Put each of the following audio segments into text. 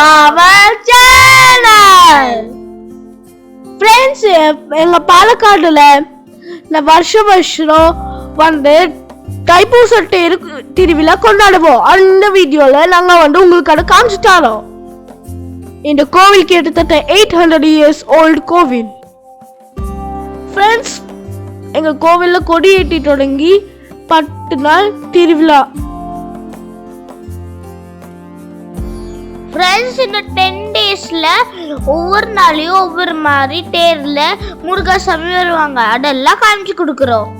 our channel. Friends, எங்க பாலக்காடுல வருஷம் வந்து தைப்பூச திருவிழா கொண்டாடுவோம். அந்த வீடியோல நாங்க உங்களுக்கு காமிச்சிட்டாரோம். இந்த கோவில் கிட்டத்தட்ட 800 years old கோவில். ஃப்ரெண்ட்ஸ், எங்க கோவில்ல கொடி ஏற்றி தொடங்கி 10 நாள் திருவிழா. ஃப்ரெண்ட்ஸ், இந்த 10 daysல ஒவ்வொரு நாளையும் ஒவ்வொரு மாதிரி தேர்ல முருகசாமி வருவாங்க. அதெல்லாம் காமிச்சு கொடுக்குறோம்.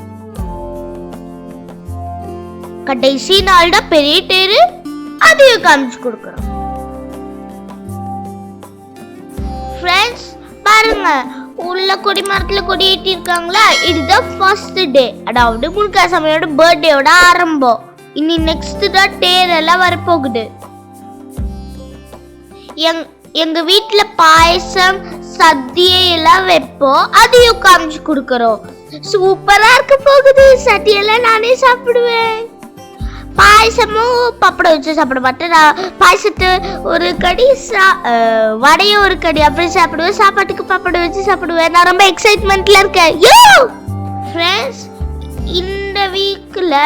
கடைசி நாள் தான் பெரிய தேரு, அதையும் காமிச்சு கொடுக்குறோம். ஃப்ரெண்ட்ஸ் பாருங்க, உள்ள கொடி மரத்துல கொடி ஏற்றி இருக்காங்களா? இதுதான் ஃபர்ஸ்ட் டே, அதாவது முருகசாமியோட பர்த்டேயோட ஆரம்பம். இனி நெக்ஸ்ட் தான் தேர் எல்லாம் வரப்போகுது. எங்க வீட்டுல பாயசம் சத்தியை எல்லாம் வைப்போம், அதையும் காமிச்சு கொடுக்கறோம். சூப்பரா இருக்க போகுது. சத்தியெல்லாம் நானே சாப்பிடுவேன். பாயசமும் பப்படம் வச்சு சாப்பிட மாட்டேன். நான் பாயசத்தை ஒரு கடி, வடைய ஒரு கடி அப்படி சாப்பிடுவேன். சாப்பாட்டுக்கு பப்படம் வச்சு சாப்பிடுவேன். நான் ரொம்ப எக்ஸைட்மெண்ட்ல இருக்கேன். ஃப்ரெண்ட்ஸ், இந்த வீக்ல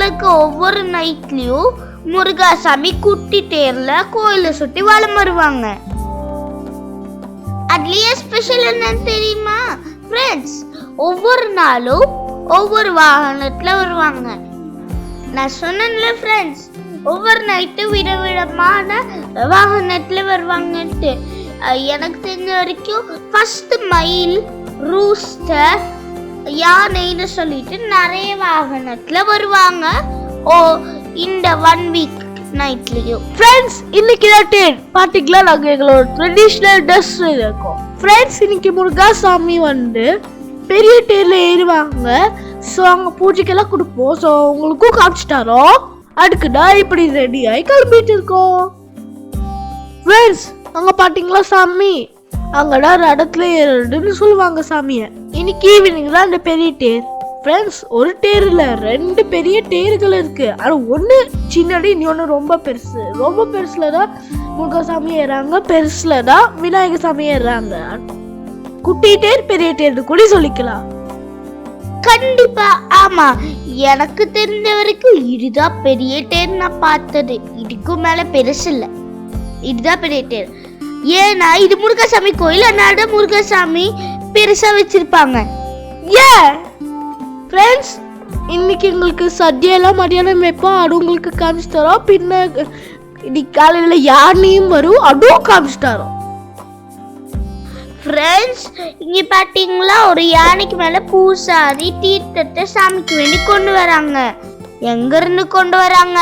இருக்க ஒவ்வொரு நைட்லயும் முருகசாமி குட்டி தேர்ல கோயில சுத்தி வலம் வருவாங்க. அதுலயே ஸ்பெஷல் என்னன்னு தெரியுமா ஃப்ரெண்ட்ஸ்? ஒவ்வொரு நாளும் ஒவ்வொரு வாகனத்துல வருவாங்க. நான் சொன்னேன்ல ஃப்ரெண்ட்ஸ், ஒவ்வொரு நைட்டு விதவிதமான வாகனத்துல வருவாங்கன்ட்டு. எனக்கு தெரிஞ்ச வரைக்கும் ஃபர்ஸ்ட் மயில், ரூஸ்டர், யானைன்னு சொல்லிட்டு நிறைய வாகனத்துல வருவாங்க. இந்த 1 week நைட்லயும். ஃப்ரெண்ட்ஸ், இன்னைக்கு தான் பாத்தீங்களா, நாங்க எங்களோட ட்ரெடிஷனல் ட்ரெஸ் இருக்கும். ஃப்ரெண்ட்ஸ், இன்னைக்கு முருகசாமி பெரிய தேர்ல ஏறுவாங்க. ஸோ அங்கே பூஜைக்கெல்லாம் கொடுப்போம். ஸோ உங்களுக்கும் காமிச்சிட்டாரோம். அதுக்குதான் இப்படி ரெடி ஆகி கிளம்பிட்டு இருக்கோம். ஃப்ரெண்ட்ஸ், அங்கே பார்த்தீங்களா சாமி, அங்கதான் ரடத்துல ஏறுன்னு சொல்லுவாங்க சாமியை. இன்னைக்கு ஈவினிங் தான் அந்த பெரிய தேர். ஃப்ரெண்ட்ஸ், ஒரு தேர் இல்ல, 2 பெரிய தேர்கள் இருக்கு. ஆனா ஒண்ணு சின்னடி, இன்னொன்னு ரொம்ப பெருசு. ரொம்ப பெருசுல தான் முருகசாமி ஏறாங்க, பெருசுல தான் விநாயகர் சாமி ஏறாங்க. குட்டி தேர், பெரிய தேர் கூட சொல்லிக்கலாம். கண்டிப்பா ஆமா. எனக்கு தெரிஞ்ச வரைக்கும் இதுதான் பெரிய தேர் நான் பார்த்தது. இதுக்கு மேல பெருசு இல்ல, இதுதான் பெரிய தேர். ஏன்னா இது முருகசாமி கோயில், அதனால முருகசாமி பெருசா வச்சிருப்பாங்க. ஃப்ரெண்ட்ஸ், இன்னைக்கு எங்களுக்கு சத்தியெல்லாம் மதியானம் வைப்போம். அது உங்களுக்கு காமிச்சு தரோம். பின்ன இன்னைக்கு காலையில யானையும் வரும், அதுவும் காமிச்சு தரோம். ஃப்ரெண்ட்ஸ், இங்க பாத்தீங்களா, ஒரு யானைக்கு மேல பூசாரி தீர்த்தத்தை சாமிக்கு வேண்டி கொண்டு வராங்க. எங்க இருந்து கொண்டு வராங்க?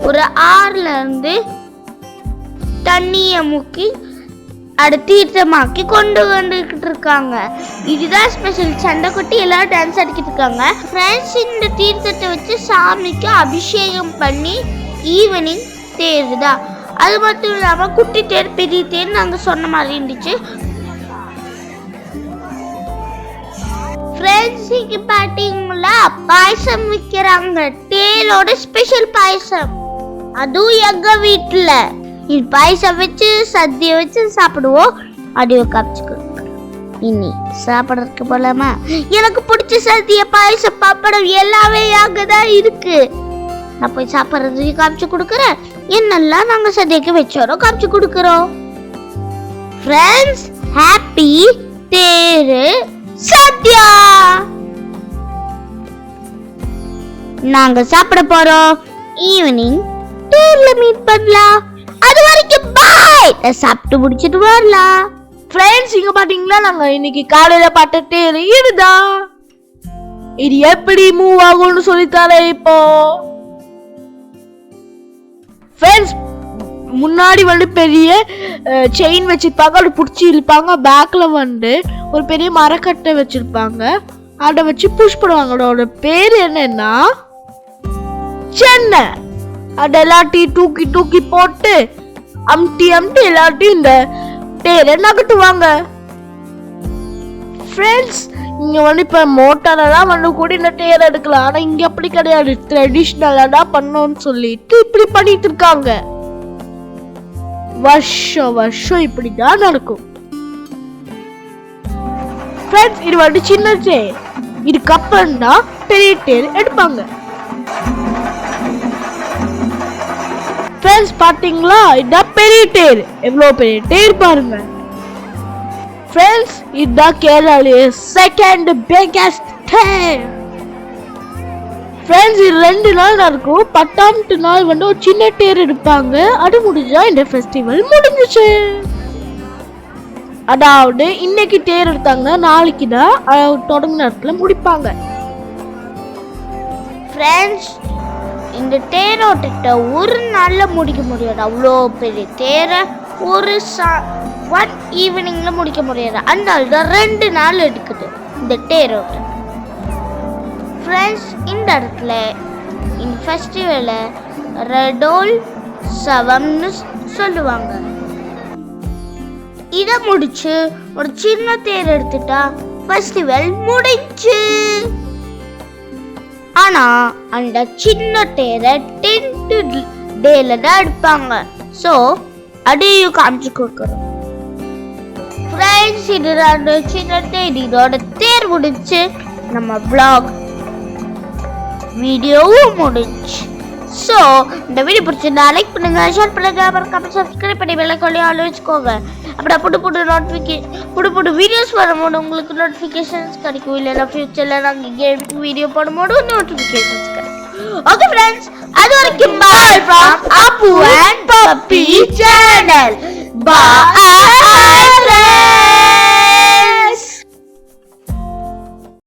ஒரு ஆறுல இருந்து தண்ணிய முக்கி அது தீர்த்தமாக்கி கொண்டு வந்துகிட்டு இருக்காங்க. இதுதான் ஸ்பெஷல். சண்டை கொட்டி எல்லாரும் டான்ஸ் ஆடிக்கிட்டு இருக்காங்க. ஃப்ரெண்ட்ஸ், இந்த தீர்த்தத்தை வச்சு சாமிக்கு அபிஷேகம் பண்ணி ஈவினிங் தேருதான். அது மட்டும் இல்லாம குட்டி தேர், பெரிய தேர் நாங்க சொன்ன மாதிரி இருந்துச்சு. ஃப்ரெண்ட்ஸ், இங்க பாத்தீங்களா, பாயசம் விற்கிறாங்க. தேரோட ஸ்பெஷல் பாயசம், அதுவும் எங்க வீட்டுல. இது பாயசம் வச்சு சத்திய வச்சு சாப்பிடுவோம். அடியோ காமிச்சுக்கோ. இனி சாப்பிடறதுக்கு போலாமா? எனக்கு பிடிச்ச சத்திய, பாயசம், பப்படம் எல்லாமே அங்கதான் இருக்கு. நான் போய் சாப்பிட்றதுக்கு காமிச்சு கொடுக்குறேன். என்னெல்லாம் நாங்க சத்தியக்கு வச்சோம் காமிச்சு கொடுக்குறோம். ஃப்ரெண்ட்ஸ், ஹாப்பி தேரு சத்யா. நாங்க சாப்பிட போறோம். ஈவினிங் தேர்ல மீட் பண்ணலாம். அது வரைக்கும் பாய். சாப்பிட்டு முடிச்சிட்டு வரலாம். ஃப்ரெண்ட்ஸ், இங்க பாத்தீங்களா, நாங்க இன்னைக்கு காலையில பார்த்த தேர் இதுதான். இது எப்படி மூவ் ஆகும்னு சொல்லித்தாரே இப்போ. ஃப்ரெண்ட்ஸ், முன்னாடி பெரிய செயின் வச்சிருப்பாங்க, அது பிடிச்சி இழுப்பாங்க. பேக்ல ஒரு பெரிய மரக்கட்டை வச்சிருப்பாங்க, அதை வச்சு புஷ் பண்ணுவாங்க. அதோட பேர் என்னன்னா சென்னை. அது எல்லாத்தையும் தூக்கி தூக்கி போட்டு அம்டி எல்லாத்தையும் இந்த தேரை நகட்டுவாங்க. ஃப்ரெண்ட்ஸ், இங்க இப்ப மோட்டாரெல்லாம் கூட இந்த தேர் எடுக்கலாம். ஆனா இங்க அப்படி கிடையாது. ட்ரெடிஷ்னலா தான் பண்ணோம்னு சொல்லிட்டு இப்படி பண்ணிட்டு இருக்காங்க. வருஷம் இப்படிதான் நடக்கும். ஃப்ரெண்ட்ஸ், இது வந்து சின்ன தேர். இதுக்கப்புறம் தான் பெரிய தேர் எடுப்பாங்க. ஃப்ரெண்ட்ஸ், பாத்தீங்களா, இதுதான் பெரிய தேர். எவ்வளவு பெரிய தேர் பாருங்க. ஃப்ரெண்ட்ஸ், இதுதான் கேரளாலே செகண்ட் பிக்கெஸ்ட் தேர். ஃப்ரெண்ட்ஸ், இது 2 நாள் நடக்கும். 10ஆம் நாள் வந்து ஒரு சின்ன தேர் எடுப்பாங்க. அது முடிஞ்சா இந்த ஃபெஸ்டிவல் முடிஞ்சிச்சு. அதாவது இன்னைக்கு தேர் எடுத்தாங்கன்னா நாளைக்கு தான் தொடங்க நேரத்துல முடிப்பாங்க. ஃப்ரெண்ட்ஸ், இந்த தேரோட்டத்தை ஒரு நாள்ல முடிக்க முடியாது. அவ்வளோ பெரிய தேரை ஒன் ஈவினிங்ல முடிக்க முடியாது. அதனால தான் 2 நாள் எடுக்குது இந்த தேரோட்டம். ஃப்ரெண்ட்ஸ், இந்த இடத்துல இந்த ஃபெஸ்டிவலை ரெடோல் சவம்னு சொல்லுவாங்க. இதை முடிச்சு ஒரு சின்ன தேர் எடுத்துட்டா ஃபெஸ்டிவல் முடிஞ்சு. ஆனா அந்த சின்ன தேரை 10th டேல தான் எடுப்பாங்க. ஸோ அதையும் காமிச்சு கொடுக்குறோம். ஃப்ரெண்ட்ஸ், இது அந்த சின்ன தேர் இதோட தேர் முடிச்சு நம்ம vlog வீடியோவும் முடிஞ்சு. ஸோ இந்த வீடியோ பிடிச்சிருந்தா லைக் பண்ணுங்க, ஷேர் பண்ணுங்க, மறக்காம சப்ஸ்கிரைப் பண்ணி பெல் ஐகானை ஆல் வச்சுக்கோங்க. அப்புறம் புது வீடியோஸ் வரும்போது உங்களுக்கு நோட்டிஃபிகேஷன்ஸ் கிடைக்கும். இல்லைன்னா ஃபியூச்சர்ல நாங்கள் கேமிங் வீடியோ போடும்போது நோட்டிஃபிகேஷன்ஸ் கிடைக்கும். ஓகே ஃப்ரெண்ட்ஸ், அது வரைக்கும் bye from Appu and puppy channel. Bye.